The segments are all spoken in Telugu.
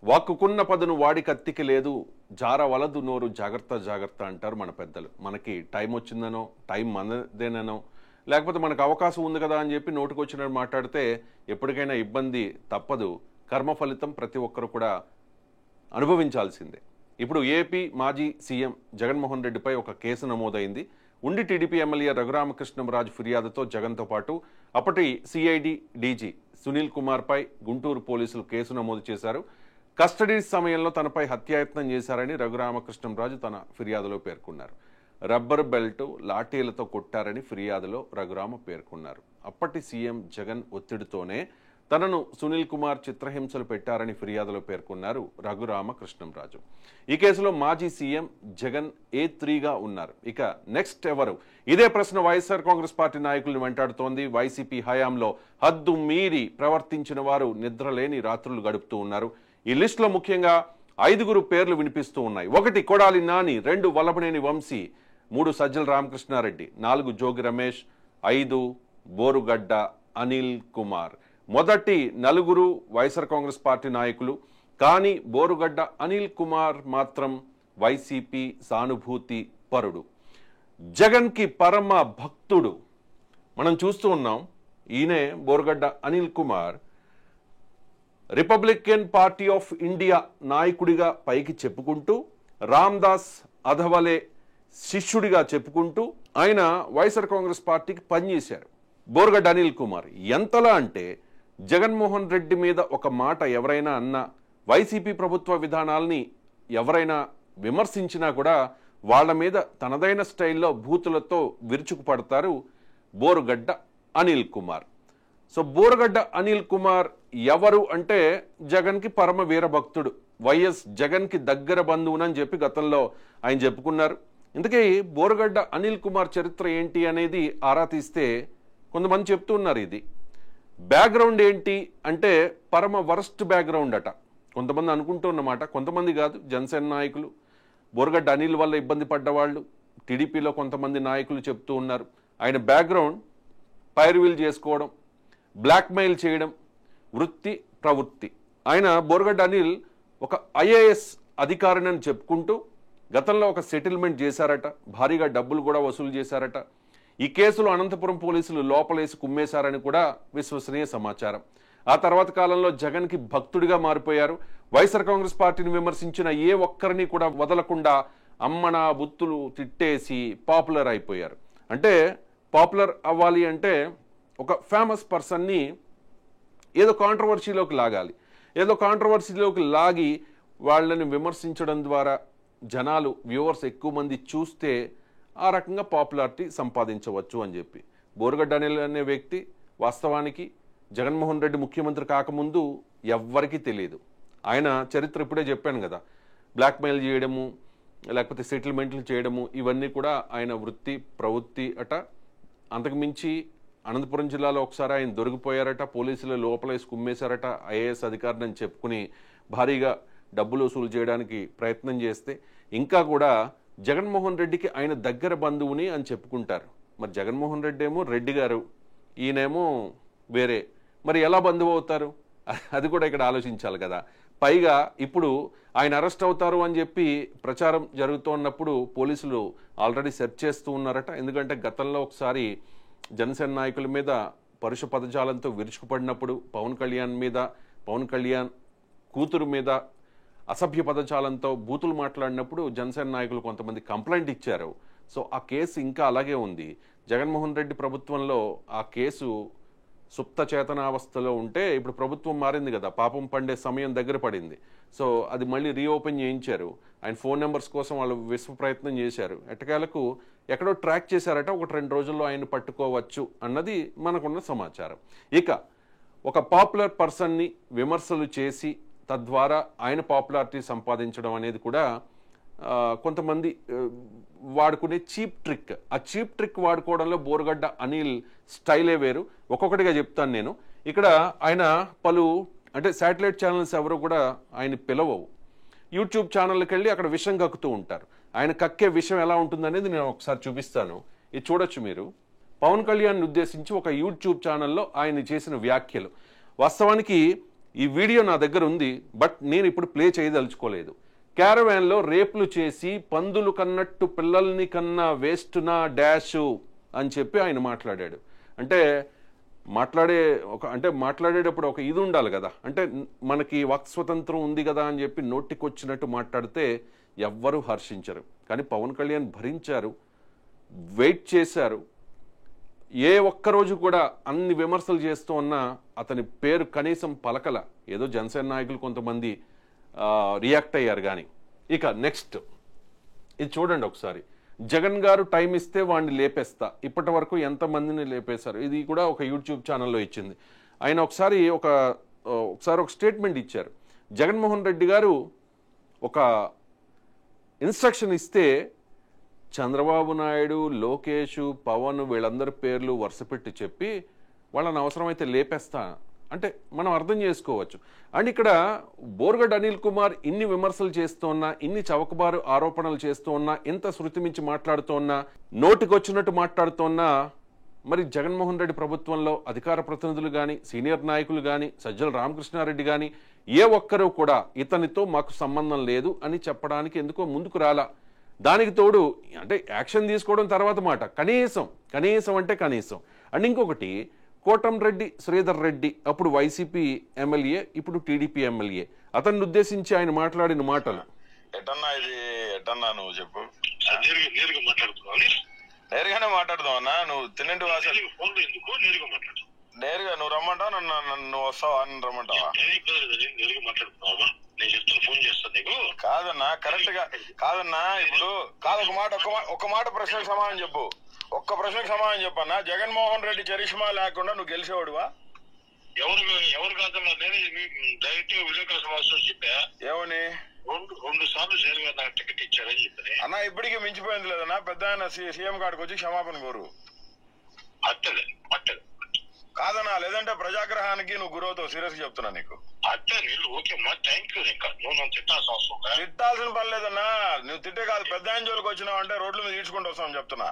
వాక్కుకున్న పదును వాడి కత్తికి లేదు, జారవలదు నోరు జాగ్రత్త జాగ్రత్త అంటారు మన పెద్దలు. మనకి టైం వచ్చిందనో, టైం మనదేనో, లేకపోతే మనకు అవకాశం ఉంది కదా అని చెప్పి నోటుకొచ్చినట్టు మాట్లాడితే ఎప్పటికైనా ఇబ్బంది తప్పదు. కర్మ ఫలితం ప్రతి ఒక్కరు కూడా అనుభవించాల్సిందే. ఇప్పుడు ఏపీ మాజీ సీఎం జగన్మోహన్ రెడ్డిపై ఒక కేసు నమోదైంది. ఉండి టీడీపీ ఎమ్మెల్యే రఘురామకృష్ణంరాజు ఫిర్యాదుతో జగన్తో పాటు అప్పటి సిఐడి డీజీ సునీల్ కుమార్పై గుంటూరు పోలీసులు కేసు నమోదు చేశారు. కస్టడీ సమయంలో తనపై హత్యాయత్నం చేశారని రఘురామకృష్ణంరాజు తన ఫిర్యాదులో పేర్కొన్నారు. రబ్బర్ బెల్ట్, లాఠీలతో కొట్టారని ఫిర్యాదులో రఘురామ పేర్కొన్నారు. అప్పటి సీఎం జగన్ ఒత్తిడితోనే తనను సునీల్ కుమార్ చిత్రహింసలు పెట్టారని ఫిర్యాదులో పేర్కొన్నారు రఘురామకృష్ణంరాజు. ఈ కేసులో మాజీ సీఎం జగన్ A3గా ఉన్నారు. ఇక నెక్స్ట్ ఎవరు? ఇదే ప్రశ్న వైఎస్ఆర్ కాంగ్రెస్ పార్టీ నాయకులను వెంటాడుతోంది. వైసీపీ హయాంలో హద్దు మీరి ప్రవర్తించిన వారు నిద్రలేని రాత్రులు గడుపుతూ ఉన్నారు. ఈ లిస్టులో ముఖ్యంగా 5 పేర్లు వినిపిస్తూ ఉన్నాయి. 1 కొడాలి నాని, 2 వల్లభనేని వంశీ, 3 సజ్జల రామకృష్ణారెడ్డి, 4 జోగి రమేష్, 5 బోరుగడ్డ అనిల్ కుమార్. మొదటి 4 వైఎస్ఆర్ కాంగ్రెస్ పార్టీ నాయకులు. కానీ బోరుగడ్డ అనిల్ కుమార్ మాత్రం వైసీపీ సానుభూతి పరుడు, జగన్కి పరమ భక్తుడు. మనం చూస్తూ ఉన్నాం. ఈయనే Borugadda Anil Kumar Republican party of India నాయకుడిగా పైకి చెప్పుకుంటూ, రామ్దాస్ అథవలే శిష్యుడిగా చెప్పుకుంటూ ఆయన వైఎస్ఆర్ కాంగ్రెస్ పార్టీకి పనిచేశారు. బోరుగడ్డ అనిల్ కుమార్ ఎంతలా అంటే జగన్మోహన్ రెడ్డి మీద ఒక మాట ఎవరైనా అన్నా, వైసీపీ ప్రభుత్వ విధానాల్ని ఎవరైనా విమర్శించినా కూడా వాళ్ళ మీద తనదైన స్టైల్లో బూతులతో విరుచుకుపడతారు బోరుగడ్డ అనిల్ కుమార్. సో బోరుగడ్డ అనిల్ కుమార్ ఎవరు అంటే జగన్కి పరమ వీరభక్తుడు, వైఎస్ జగన్కి దగ్గర బంధువునని చెప్పి గతంలో ఆయన చెప్పుకున్నారు. ఇందుకే బోరుగడ్డ అనిల్ కుమార్ చరిత్ర ఏంటి అనేది ఆరా తీస్తే కొంతమంది చెప్తూ ఉన్నారు. ఇది బ్యాక్గ్రౌండ్ ఏంటి అంటే పరమ వరస్ట్ బ్యాక్గ్రౌండ్ అట. కొంతమంది అనుకుంటూ ఉన్నమాట, కొంతమంది కాదు, జనసేన నాయకులు, బోరుగడ్డ అనిల్ వల్ల ఇబ్బంది పడ్డవాళ్ళు, టీడీపీలో కొంతమంది నాయకులు చెప్తూ ఉన్నారు. ఆయన బ్యాక్గ్రౌండ్ పైరువీలు చేసుకోవడం, బ్లాక్మెయిల్ చేయడం వృత్తి ప్రవృత్తి. ఆయన బోరుగడ్డ అనిల్ ఒక ఐఏఎస్ అధికారిని అని చెప్పుకుంటూ గతంలో ఒక సెటిల్మెంట్ చేశారట, భారీగా డబ్బులు కూడా వసూలు చేశారట. ఈ కేసులో అనంతపురం పోలీసులు లోపలేసి కుమ్మేశారని కూడా విశ్వసనీయ సమాచారం. ఆ తర్వాత కాలంలో జగన్కి భక్తుడిగా మారిపోయారు. వైఎస్ఆర్ కాంగ్రెస్ పార్టీని విమర్శించిన ఏ ఒక్కరిని కూడా వదలకుండా అమ్మన బుత్తులు తిట్టేసి పాపులర్ అయిపోయారు. అంటే పాపులర్ అవ్వాలి అంటే ఒక ఫేమస్ పర్సన్ని ఏదో కాంట్రవర్సీలోకి లాగాలి. ఏదో కాంట్రవర్సీలోకి లాగి వాళ్ళని విమర్శించడం ద్వారా జనాలు, వ్యూవర్స్ ఎక్కువ మంది చూస్తే ఆ రకంగా పాపులారిటీ సంపాదించవచ్చు అని చెప్పి. బోరుగడ్డ అనిల్ అనే వ్యక్తి వాస్తవానికి జగన్మోహన్ రెడ్డి ముఖ్యమంత్రి కాకముందు ఎవ్వరికీ తెలియదు. ఆయన చరిత్ర ఇప్పుడే చెప్పాను కదా, బ్లాక్మెయిల్ చేయడము, లేకపోతే సెటిల్మెంట్లు చేయడము, ఇవన్నీ కూడా ఆయన వృత్తి ప్రవృత్తి అట. అంతకుమించి అనంతపురం జిల్లాలో ఒకసారి ఆయన దొరికిపోయారట, పోలీసులు లోపలేసి కుమ్మేశారట. ఐఏఎస్ అధికారిని అని చెప్పుకుని భారీగా డబ్బులు వసూలు చేయడానికి ప్రయత్నం చేస్తే ఇంకా కూడా జగన్మోహన్ రెడ్డికి ఆయన దగ్గర బంధువుని అని చెప్పుకుంటారు. మరి జగన్మోహన్ రెడ్డి ఏమో రెడ్డి గారు, ఈయనేమో వేరే, మరి ఎలా బంధువు అవుతారు? అది కూడా ఇక్కడ ఆలోచించాలి కదా. పైగా ఇప్పుడు ఆయన అరెస్ట్ అవుతారు అని చెప్పి ప్రచారం జరుగుతున్నప్పుడు పోలీసులు ఆల్రెడీ సెర్చ్ చేస్తూ ఉన్నారట. ఎందుకంటే గతంలో ఒకసారి జనసేన నాయకుల మీద పరుష పదజాలంతో విరుచుకుపడినప్పుడు, పవన్ కళ్యాణ్ కూతురు మీద అసభ్య పదజాలంతో బూతులు మాట్లాడినప్పుడు జనసేన నాయకులు కొంతమంది కంప్లైంట్ ఇచ్చారు. సో ఆ కేసు ఇంకా అలాగే ఉంది. జగన్మోహన్ రెడ్డి ప్రభుత్వంలో ఆ కేసు సుప్త చేతనావస్థలో ఉంటే ఇప్పుడు ప్రభుత్వం మారింది కదా, పాపం పండే సమయం దగ్గర పడింది. సో అది మళ్ళీ రీఓపెన్ చేయించారు. ఆయన ఫోన్ నెంబర్స్ కోసం వాళ్ళు విశ్వ ప్రయత్నం చేశారు. ఎట్టకేలకు ఎక్కడో ట్రాక్ చేశారట. 1-2 రోజుల్లో ఆయన పట్టుకోవచ్చు అన్నది మనకున్న సమాచారం. ఇక ఒక పాపులర్ పర్సన్ని విమర్శలు చేసి తద్వారా ఆయన పాపులారిటీ సంపాదించడం అనేది కూడా కొంతమంది వాడుకునే చీప్ ట్రిక్. ఆ చీప్ ట్రిక్ వాడుకోవడంలో బోరుగడ్డ అనిల్ స్టైలే వేరు. ఒక్కొక్కటిగా చెప్తాను నేను. ఇక్కడ ఆయన అంటే శాటిలైట్ ఛానల్స్ ఎవరు కూడా ఆయన పిలవవు. యూట్యూబ్ ఛానల్కి వెళ్ళి అక్కడ విషం కక్కుతూ ఉంటారు. ఆయన కక్కే విషయం ఎలా ఉంటుందనేది నేను ఒకసారి చూపిస్తాను. ఇది చూడొచ్చు మీరు. పవన్ కళ్యాణ్ ఉద్దేశించి ఒక యూట్యూబ్ ఛానల్లో ఆయన చేసిన వ్యాఖ్యలు. వాస్తవానికి ఈ వీడియో నా దగ్గర ఉంది, బట్ నేను ఇప్పుడు ప్లే చేయదలుచుకోలేదు. క్యారవాన్లో రేపులు చేసి పందులు కన్నట్టు పిల్లల్ని కన్నా వేస్ట్ నా డాషు అని చెప్పి ఆయన మాట్లాడాడు. అంటే మాట్లాడేటప్పుడు ఒక ఇది ఉండాలి కదా, అంటే మనకి వాక్ స్వతంత్రం ఉంది కదా అని చెప్పి నోటికొచ్చినట్టు మాట్లాడితే ఎవ్వరూ హర్షించరు. కానీ పవన్ కళ్యాణ్ భరించారు, వెయిట్ చేశారు. ఏ ఒక్కరోజు కూడా అన్ని విమర్శలు చేస్తూ ఉన్నా అతని పేరు కనీసం పలకల. ఏదో జనసేన నాయకులు కొంతమంది రియాక్ట్ అయ్యారు. కానీ ఇక నెక్స్ట్ ఇది చూడండి ఒకసారి. జగన్ గారు టైం ఇస్తే వాడిని లేపేస్తా, ఇప్పటి వరకు ఎంతమందిని లేపేశారు. ఇది కూడా ఒక యూట్యూబ్ ఛానల్లో ఇచ్చింది. ఆయన ఒకసారి ఒక స్టేట్మెంట్ ఇచ్చారు. జగన్మోహన్ రెడ్డి గారు ఒక ఇన్స్ట్రక్షన్ ఇస్తే చంద్రబాబు నాయుడు, లోకేష్, పవన్ వీళ్ళందరి పేర్లు వరుసపెట్టి చెప్పి వాళ్ళని అవసరమైతే లేపేస్తా అంటే మనం అర్థం చేసుకోవచ్చు. అండ్ ఇక్కడ బోర్గడ్డ అనిల్ కుమార్ ఇన్ని విమర్శలు చేస్తూ ఉన్నా, ఇన్ని చవకబారు ఆరోపణలు చేస్తూ ఉన్నా, ఇంత శృతి మించి మాట్లాడుతూ ఉన్నా, నోటికొచ్చినట్టు మాట్లాడుతూ ఉన్నా, మరి జగన్మోహన్ రెడ్డి ప్రభుత్వంలో అధికార ప్రతినిధులు కానీ, సీనియర్ నాయకులు కానీ, సజ్జల రామకృష్ణారెడ్డి కానీ ఏ ఒక్కరూ కూడా ఇతనితో మాకు సంబంధం లేదు అని చెప్పడానికి ఎందుకో ముందుకు రాలా. దానికి తోడు అంటే యాక్షన్ తీసుకోవడం తర్వాత మాట, కనీసం అంటే కనీసం. అండ్ ఇంకొకటి, కోటంరెడ్డి శ్రీధర్ రెడ్డి అప్పుడు వైసీపీ ఎమ్మెల్యే, ఇప్పుడు టీడీపీ ఎమ్మెల్యే, అతన్ని ఉద్దేశించి ఆయన మాట్లాడిన మాటలు. ఎట్టన్నా నువ్వు చెప్పు, నేరుగానే మాట్లాడదాం అన్నా. నువ్వు తినండి నేరుగా నువ్వు రమ్మంటావు, నన్ను వస్తావా అని రమ్మంటావా? కాదన్నా, కరెక్ట్ గా కాదన్నా. ఇప్పుడు కాదు, ఒక మాట ప్రశ్నకు సమాధానం చెప్పు. ఒక్క ప్రశ్నకు సమాధానం చెప్పన్నా. జగన్మోహన్ రెడ్డి చరిష్మా లేకుండా నువ్వు గెలిచేవాడువా? ఎవరు కాదన్నా, నేను డైరెక్ట్ గా విలేకరుల సమావేశంలో చెప్పా. ఏమని? రెండు సార్లు జైలు గారు నాకు టికెట్ ఇచ్చారని చెప్పి. అన్నా ఇప్పటికీ మించిపోయింది లేదన్నా. పెద్ద ఆయన సీఎం కాడికి వచ్చి క్షమాపణ కోరు. అట్టలే కాదన్నా, లేదంటే ప్రజాగ్రహానికి నువ్వు గురవుతావు. సీరియస్ గా చెప్తున్నా నీకు. ఓకే మా థ్యాంక్ యూ. ఇంకా నువ్వు నన్ను తిట్టాల్సిన అవసరం తిట్టాల్సిన పని లేదన్నా. నువ్వు తిట్టే కాదు, పెద్ద ఆయన జోలికి వచ్చినావు అంటే రోడ్ల మీద ఈడ్చుకుంటూ వస్తామని చెప్తున్నా.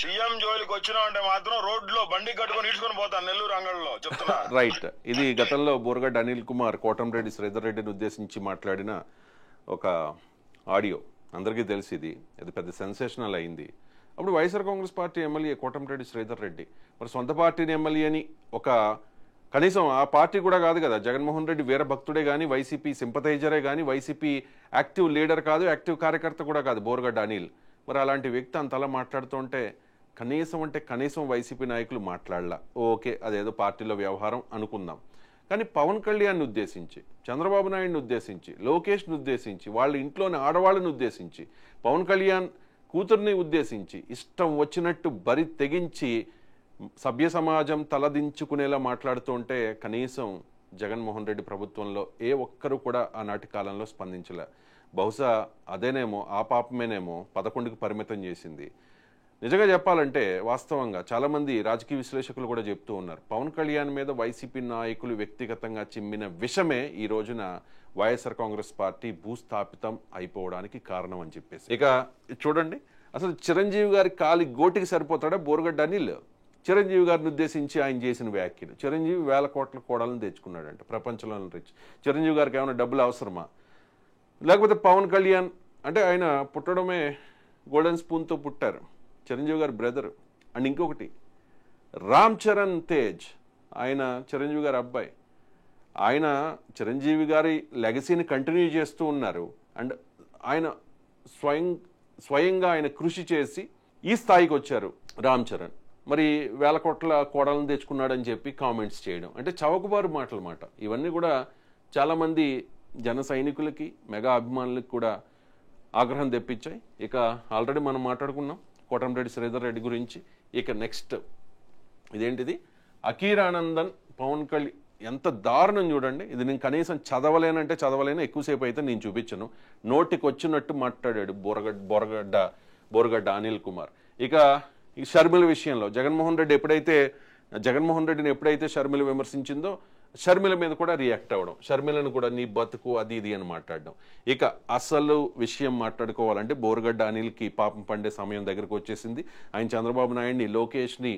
సీఎం జోలికి వచ్చినావు అంటే మాత్రం రోడ్లో బండి కట్టుకొని ఈడ్చుకొని పోతాను నెల్లూరు అంగళ్ళలో చెప్తున్నా. రైట్. ఇది గతంలో బోర్గడ్డ అనిల్ కుమార్ కోటంరెడ్డి శ్రీధర్ రెడ్డిని ఉద్దేశించి మాట్లాడిన ఒక ఆడియో. అందరికీ తెలిసి ఇది పెద్ద సెన్సేషనల్ అయింది. అప్పుడు వైఎస్ఆర్ కాంగ్రెస్ పార్టీ ఎమ్మెల్యే కోటంరెడ్డి శ్రీధర్ రెడ్డి మరి సొంత పార్టీని ఎమ్మెల్యేని కనీసం ఆ పార్టీ కూడా కాదు కదా, జగన్మోహన్ రెడ్డి వీర భక్తుడే కానీ, వైసీపీ సింపథైజరే కానీ, వైసీపీ యాక్టివ్ లీడర్ కాదు, యాక్టివ్ కార్యకర్త కూడా కాదు బోర్గడ్డ అనిల్. మరి అలాంటి వ్యక్తి అంతలా మాట్లాడుతుంటే కనీసం వైసీపీ నాయకులు మాట్లాడలా. ఓకే, అదేదో పార్టీలో వ్యవహారం అనుకుందాం. కానీ పవన్ కళ్యాణ్ని ఉద్దేశించి, చంద్రబాబు నాయుడిని ఉద్దేశించి, లోకేష్ని ఉద్దేశించి, వాళ్ళ ఇంట్లోని ఆడవాళ్ళని ఉద్దేశించి, పవన్ కళ్యాణ్ కూతుర్ని ఉద్దేశించి ఇష్టం వచ్చినట్టు బరి తెగించి సభ్య సమాజం తలదించుకునేలా మాట్లాడుతుంటే కనీసం జగన్మోహన్ రెడ్డి ప్రభుత్వంలో ఏ ఒక్కరూ కూడా ఆనాటి కాలంలో స్పందించలే. బహుశా అదేనేమో, ఆ పాపమేనేమో 11కి పరిమితం చేసింది. నిజంగా చెప్పాలంటే వాస్తవంగా చాలామంది రాజకీయ విశ్లేషకులు కూడా చెప్తూ ఉన్నారు, పవన్ కళ్యాణ్ మీద వైసీపీ నాయకులు వ్యక్తిగతంగా చిమ్మిన విషమే ఈ రోజున వైఎస్ఆర్ కాంగ్రెస్ పార్టీ భూస్థాపితం అయిపోవడానికి కారణం అని చెప్పేసి. ఇక చూడండి, అసలు చిరంజీవి గారి కాలి గోటికి సరిపోతాడా బోర్గడ్డ అనిల్? చిరంజీవి గారిని ఉద్దేశించి ఆయన చేసిన వ్యాఖ్యలు. చిరంజీవి 1000 కోట్ల కోడలను తెచ్చుకున్నాడంట, ప్రపంచంలో రిచ్. చిరంజీవి గారికి ఏమైనా డబ్బులు అవసరమా? లేకపోతే పవన్ కళ్యాణ్ అంటే ఆయన పుట్టడమే గోల్డెన్ స్పూన్తో పుట్టారు, చిరంజీవి గారి బ్రదర్. అండ్ ఇంకొకటి రామ్ చరణ్ తేజ్, ఆయన చిరంజీవి గారి అబ్బాయి. ఆయన చిరంజీవి గారి లెగసీని కంటిన్యూ చేస్తూ ఉన్నారు. అండ్ ఆయన స్వయంగా ఆయన కృషి చేసి ఈ స్థాయికి వచ్చారు రామ్ చరణ్. మరి 1000 కోట్ల కోడలను తెచ్చుకున్నాడని చెప్పి కామెంట్స్ చేయడం అంటే చవకబారు మాటలు మాట. ఇవన్నీ కూడా చాలామంది జన సైనికులకి, మెగా అభిమానులకి కూడా ఆగ్రహం తెప్పించాయి. ఇక ఆల్రెడీ మనం మాట్లాడుకున్నాం కోటంరెడ్డి శ్రీధర్ రెడ్డి గురించి. ఇక నెక్స్ట్ ఇదేంటిది, అకీరానందన్ పవన్ కళ్యాణ్ ఎంత దారుణం చూడండి. ఇది నేను కనీసం చదవలేను, ఎక్కువసేపు అయితే నేను చూపించను. నోటికి వచ్చినట్టు మాట్లాడాడు బోర్గడ్డ అనిల్ కుమార్. ఇక ఈ షర్మిల విషయంలో జగన్మోహన్ రెడ్డిని ఎప్పుడైతే షర్మిల విమర్శించిందో షర్మిల మీద కూడా రియాక్ట్ అవ్వడం, షర్మిలను కూడా నీ బతుకు అది ఇది అని మాట్లాడడం. ఇక అసలు విషయం మాట్లాడుకోవాలంటే బోర్గడ్డ అనిల్కి పాపం పండే సమయం దగ్గరకు వచ్చేసింది. ఆయన చంద్రబాబు నాయుడిని, లోకేష్ని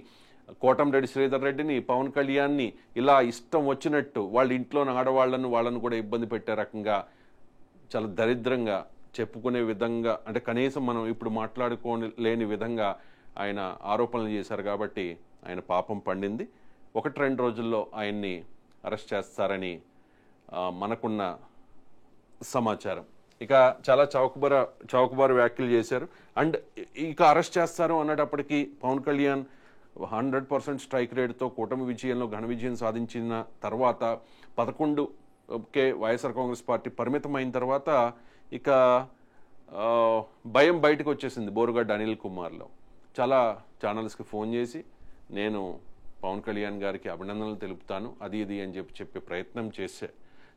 కోటంరెడ్డి శ్రీధర్ రెడ్డిని, పవన్ కళ్యాణ్ని ఇలా ఇష్టం వచ్చినట్టు వాళ్ళ ఇంట్లోని వాళ్ళను కూడా ఇబ్బంది పెట్టే రకంగా చాలా దరిద్రంగా చెప్పుకునే విధంగా, అంటే కనీసం మనం ఇప్పుడు మాట్లాడుకోలేని విధంగా ఆయన ఆరోపణలు చేశారు. కాబట్టి ఆయన పాపం పండింది. 1-2 రోజుల్లో ఆయన్ని అరెస్ట్ చేస్తారని మనకున్న సమాచారం. ఇక చాలా చౌకబారు వ్యాఖ్యలు చేశారు. అండ్ ఇక అరెస్ట్ చేస్తారు అన్నటప్పటికీ పవన్ కళ్యాణ్ 100% స్ట్రైక్ రేట్తో కూటమి విజయంలో ఘన విజయం సాధించిన తర్వాత 11కే వైఎస్ఆర్ కాంగ్రెస్ పార్టీ పరిమితమైన తర్వాత ఇక భయం బయటకు వచ్చేసింది బోరుగడ్డ అనిల్ కుమార్లో. చాలా ఛానల్స్కి ఫోన్ చేసి నేను పవన్ కళ్యాణ్ గారికి అభినందనలు తెలుపుతాను అది ఇది అని చెప్పే ప్రయత్నం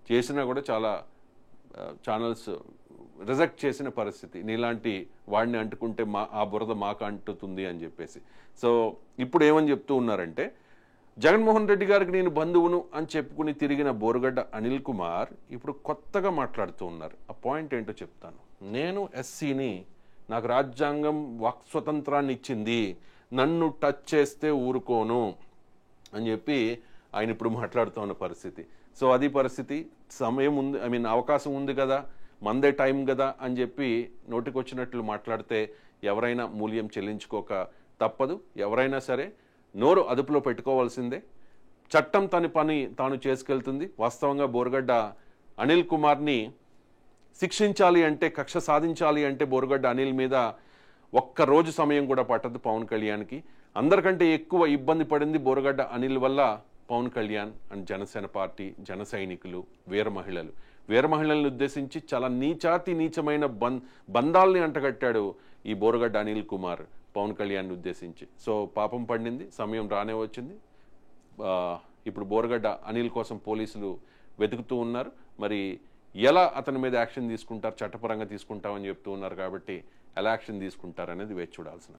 చేసినా కూడా చాలా ఛానల్స్ రిజెక్ట్ చేసిన పరిస్థితి. నీలాంటి వాడిని అంటుకుంటే ఆ బురద మాకు అంటుతుంది అని చెప్పేసి. సో ఇప్పుడు ఏమని చెప్తూ ఉన్నారంటే, జగన్మోహన్ రెడ్డి గారికి నేను బంధువును అని చెప్పుకుని తిరిగిన బోరుగడ్డ అనిల్ కుమార్ ఇప్పుడు కొత్తగా మాట్లాడుతూ ఉన్నారు. ఆ పాయింట్ ఏంటో చెప్తాను. నేను ఎస్సీని, నాకు రాజ్యాంగం వాక్ స్వతంత్రాన్ని ఇచ్చింది, నన్ను టచ్ చేస్తే ఊరుకోను అని చెప్పి ఆయన ఇప్పుడు మాట్లాడుతూ ఉన్న పరిస్థితి. సో అది పరిస్థితి. సమయం ఉంది, అవకాశం ఉంది కదా, మందే టైం కదా అని చెప్పి నోటికొచ్చినట్లు మాట్లాడితే ఎవరైనా మూల్యం చెల్లించుకోక తప్పదు. ఎవరైనా సరే నోరు అదుపులో పెట్టుకోవాల్సిందే. చట్టం తన పని తాను చేసుకెళ్తుంది. వాస్తవంగా బోరుగడ్డ అనిల్ కుమార్ని శిక్షించాలి అంటే, కక్ష సాధించాలి అంటే బోరుగడ్డ అనిల్ మీద ఒక్కరోజు సమయం కూడా పట్టదు పవన్ కళ్యాణ్కి. అందరికంటే ఎక్కువ ఇబ్బంది పడింది బోరుగడ్డ అనిల్ వల్ల పవన్ కళ్యాణ్ అండ్ జనసేన పార్టీ, జన సైనికులు, వీర మహిళలను ఉద్దేశించి చాలా నీచమైన బంధాలని అంటగట్టాడు ఈ బోరుగడ్డ అనిల్ కుమార్ పవన్ కళ్యాణ్ ఉద్దేశించి. సో పాపం పండింది, సమయం రానే వచ్చింది. ఇప్పుడు బోరుగడ్డ అనిల్ కోసం పోలీసులు వెతుకుతూ ఉన్నారు. మరి ఎలా అతని మీద యాక్షన్ తీసుకుంటారు, చట్టపరంగా తీసుకుంటామని చెప్తూ ఉన్నారు. కాబట్టి ఎలా యాక్షన్ తీసుకుంటారనేది వేచి చూడాల్సిన